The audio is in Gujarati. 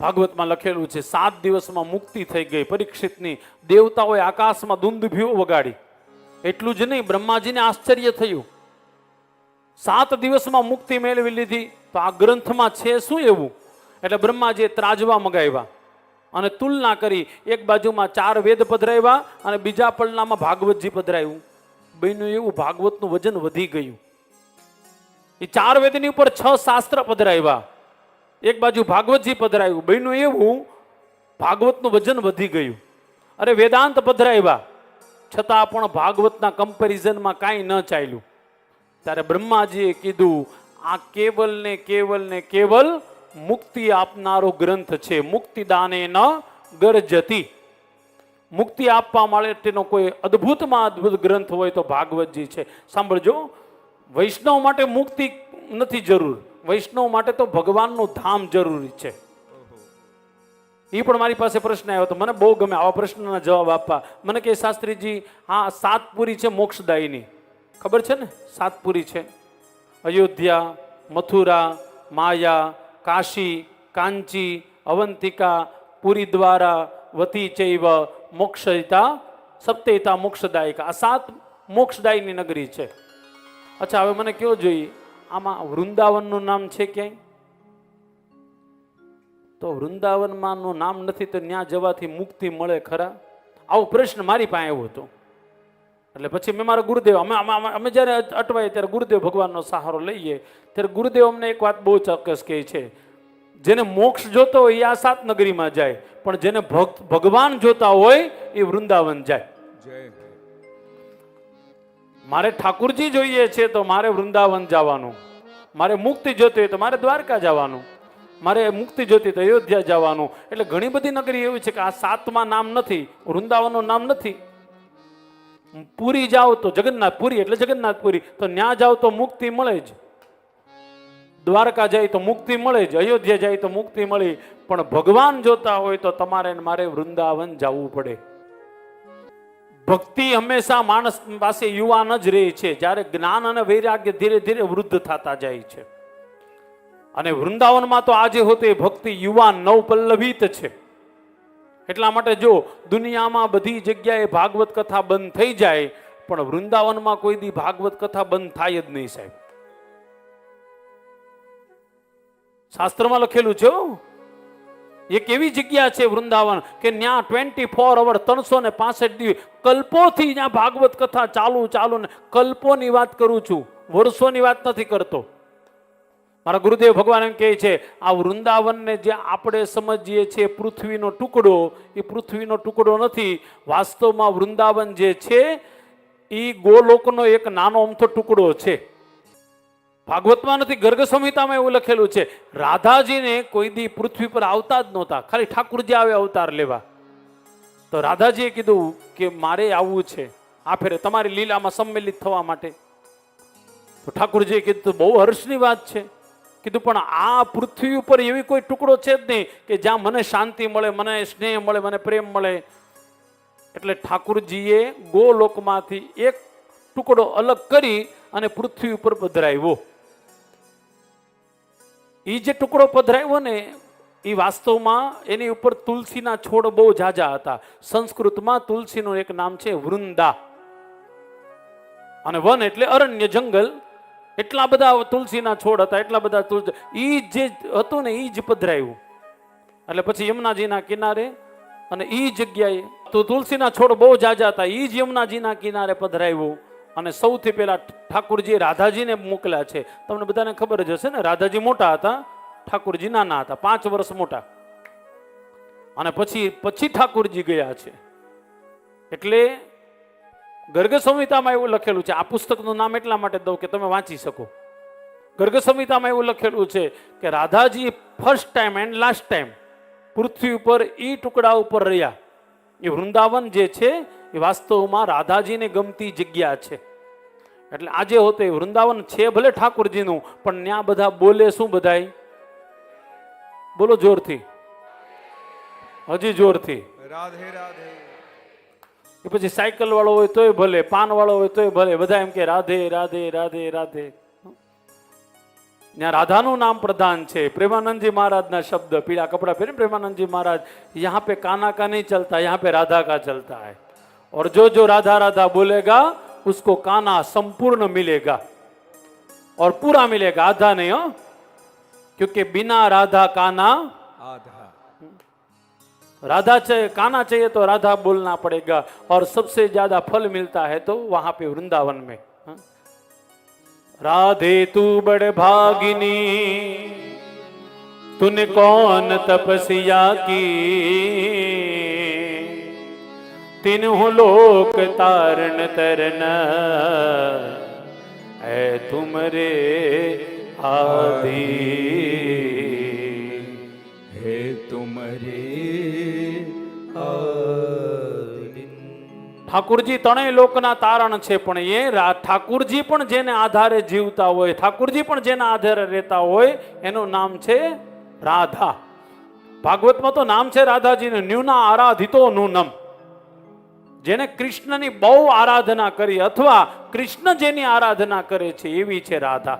ભાગવતમાં લખેલું છે 7 દિવસમાં મુક્તિ થઈ ગઈ પરીક્ષિતની. દેવતાઓએ આકાશમાં દુંદુભીઓ વગાડી. એટલું જ નહીં, બ્રહ્માજીને આશ્ચર્ય થયું, 7 દિવસમાં મુક્તિ મેળવી લીધી, તો આ ગ્રંથમાં છે શું એવું? એટલે બ્રહ્માજીએ ત્રાજવા મગાવ્યા અને તુલના કરી. એક બાજુમાં 4 વેદ પધરાવ્યા અને બીજા પલનામાં ભાગવતજી પધરાવ્યું. બન્યું એવું, ભાગવતનું વજન વધી ગયું. એ 4 વેદની ઉપર 6 શાસ્ત્ર પધરાવ્યા, એક બાજુ ભાગવતજી પધરાવ્યું. બન્યું એવું, ભાગવતનું વજન વધી ગયું. અરે વેદાંત પધરાવ્યા, છતાં પણ ભાગવતના કમ્પેરિઝનમાં કાંઈ ન ચાલ્યું. ત્યારે બ્રહ્માજીએ કીધું, આ કેવલ ને કેવલ મુક્તિ આપનારો ગ્રંથ છે. મુક્તિદાને ન ગરજતી. મુક્તિ આપવા માટેનો કોઈ અદ્ભુતમાં અદ્ભુત ગ્રંથ હોય તો ભાગવતજી છે. સાંભળજો, વૈષ્ણવ માટે મુક્તિ નથી જરૂર, વૈષ્ણવ માટે તો ભગવાનનું ધામ જરૂરી છે. એ પણ મારી પાસે પ્રશ્ન આવ્યો તો મને બહુ ગમે આવા પ્રશ્નના જવાબ આપવા. મને કહે, શાસ્ત્રીજી, આ 7 પુરી છે મોક્ષદાયીની, ખબર છે ને? 7 પુરી છે: અયોધ્યા, મથુરા, માયા, કાશી, કાંચી, અવંતિકા, પુરી દ્વારા, વતી ચૈવ, મોક્ષયિતા, સપ્તેતા મોક્ષદાયિકા. આ 7 મોક્ષદાયીની નગરી છે. અચ્છા, હવે મને કયો જોઈએ, આમાં વૃંદાવનનું નામ છે ક્યાંય? તો વૃંદાવનમાંનું નામ નથી તો ત્યાં જવાથી મુક્તિ મળે ખરા? આવો પ્રશ્ન મારી પાસે આવ્યો હતો. એટલે પછી મેં મારા ગુરુદેવ, અમે જ્યારે અટવાય ત્યારે ગુરુદેવ ભગવાનનો સહારો લઈએ ત્યારે ગુરુદેવ અમને એક વાત બહુ ચોક્કસ કહે છે, જેને મોક્ષ જોતો હોય એ આ 7 નગરીમાં જાય, પણ જેને ભગવાન જોતા હોય એ વૃંદાવન જાય. મારે ઠાકુરજી જોઈએ છે તો મારે વૃંદાવન જવાનું, મારે મુક્તિ જોતી હોય તો મારે દ્વારકા જવાનું, મારે મુક્તિ જોતી તો અયોધ્યા જવાનું. એટલે ઘણી બધી નગરી એવી છે કે આ 7માં નામ નથી, વૃંદાવનનું નામ નથી. પુરી જાઓ તો જગન્નાથ પુરી એટલે જગન્નાથપુરી, તો ત્યાં જાઓ તો મુક્તિ મળે જ. દ્વારકા જાય તો મુક્તિ મળે જ, અયોધ્યા જાય તો મુક્તિ મળી. પણ ભગવાન જોતા હોય તો તમારે મારે વૃંદાવન જવું પડે. ભક્તિ હંમેશા માણસ પાસે યુવાન જ રહે છે, જ્યારે જ્ઞાન અને વૈરાગ્ય ધીરે ધીરે વૃદ્ધ થતા જાય છે. અને વૃંદાવનમાં તો આજે હોતે ભક્તિ યુવાન નવપલ્લવિત છે. એટલા માટે જો દુનિયામાં બધી જગ્યાએ ભાગવત કથા બંધ થઈ જાય, પણ વૃંદાવનમાં કોઈ દી ભાગવત કથા બંધ થાય જ નહીં સાહેબ. શાસ્ત્રમાં લખેલું છે એક એવી જગ્યા છે વૃંદાવન કે ત્યાં 24 અવર 365 દિવસ કલ્પોથી ત્યાં ભાગવત કથા ચાલુ ને કલ્પોની વાત કરું છું, વર્ષોની વાત નથી કરતો. મારા ગુરુદેવ ભગવાન એમ કહે છે, આ વૃંદાવનને જે આપણે સમજીએ છીએ પૃથ્વીનો ટુકડો, એ પૃથ્વીનો ટુકડો નથી. વાસ્તવમાં વૃંદાવન જે છે એ ગોલોકનો એક નાનો અમથો ટુકડો છે. ભાગવતમાં નથી, ગર્ગ સંહિતામાં એવું લખેલું છે, રાધાજીને કોઈ દી પૃથ્વી પર આવતા જ નહોતા, ખાલી ઠાકુરજી આવે અવતાર લેવા. તો રાધાજીએ કીધું કે મારે આવવું છે આ ફેરે તમારી લીલામાં સંમેલિત થવા માટે. તો ઠાકુરજીએ કીધું બહુ હર્ષની વાત છે. કીધું પણ આ પૃથ્વી ઉપર એવી કોઈ ટુકડો છે જ નહીં કે જ્યાં મને શાંતિ મળે, મને સ્નેહ મળે, મને પ્રેમ મળે. એટલે ઠાકુરજીએ ગોલોકમાંથી એક ટુકડો અલગ કરી અને પૃથ્વી ઉપર પધરાવ્યો. એ જે ટુકડો પધરાવ્યો ને એ વાસ્તવમાં એની ઉપર તુલસીના છોડ બહુ ઝાઝા હતા. સંસ્કૃતમાં તુલસીનું એક નામ છે વૃંદા, અને વન એટલે અરણ્ય, જંગલ. એટલા બધા તુલસીના છોડ હતા, એટલા બધા તુલસી, ઈ જે હતું ને ઈ જ પધરાયું. એટલે પછી યમુનાજીના કિનારે અને ઈ જગ્યાએ તો તુલસીના છોડ બહુ ઝાઝા હતા, ઈ જ યમુનાજીના કિનારે પધરાયું. અને સૌથી પહેલા ઠાકુરજી રાધાજીને મોકલ્યા છે. તમને બધાને ખબર જ હશે ને, રાધાજી મોટા હતા, ઠાકુરજી નાના હતા, 5 વર્ષ મોટા. અને પછી ઠાકુરજી ગયા છે. એટલે ગર્ગ સંહિતામાં એવું લખેલું છે, આ પુસ્તકનું નામ એટલા માટે દઉં કે તમે વાંચી શકો. ગર્ગ સંહિતામાં એવું લખેલું છે કે Radhaji first time and last time પૃથ્વી ઉપર ઈ ટુકડા ઉપર રહ્યા. એ વૃંદાવન જે છે એ વાસ્તવમાં રાધાજીને ગમતી જગ્યા છે. એટલે આજે હોતે વૃંદાવન છે ભલે ઠાકુરજીનું, પણ ત્યાં બધા બોલે શું? બધાય બોલો જોરથી, હજી જોરથી. રાધે રાધે. એ પછી સાયકલ વાળો હોય તોય ભલે, પાન વાળો હોય તોય ભલે, બધા એમ કે રાધે રાધે રાધે રાધે. ત્યાં રાધાનું નામ પ્રધાન છે. પ્રેમાનંદજી महाराज शब्द, पीला कपड़ा पहने प्रेमानंद जी महाराज, यहाँ पे काना का नहीं चलता, यहाँ पे राधा का चलता है. और जो जो राधा राधा बोलेगा उसको काना संपूर्ण मिलेगा और पूरा मिलेगा, आधा नहीं हो, क्योंकि बिना राधा काना आधा. राधा चाहिए, काना चाहिए तो राधा बोलना पड़ेगा. और सबसे ज्यादा फल मिलता है तो वहां पे वृंदावन में. राधे तू बड़ भागिनी, तूने कौन तपस्या की, तीनों लोक तारण तरन है तुमरे आदि, है तुमरे आदि. ઠાકુરજી ત્રણેય લોકના તારણ છે, પણ એ ઠાકુરજી પણ જેને આધારે જીવતા હોય, ઠાકુરજી પણ જેના આધારે રહેતા હોય, એનું નામ છે રાધા. ભાગવતમાં તો નામ છે રાધાજીનું, ન્યુના આરાધિતો નૂનમ. જેને કૃષ્ણની બહુ આરાધના કરી અથવા કૃષ્ણ જેની આરાધના કરે છે એવી છે રાધા.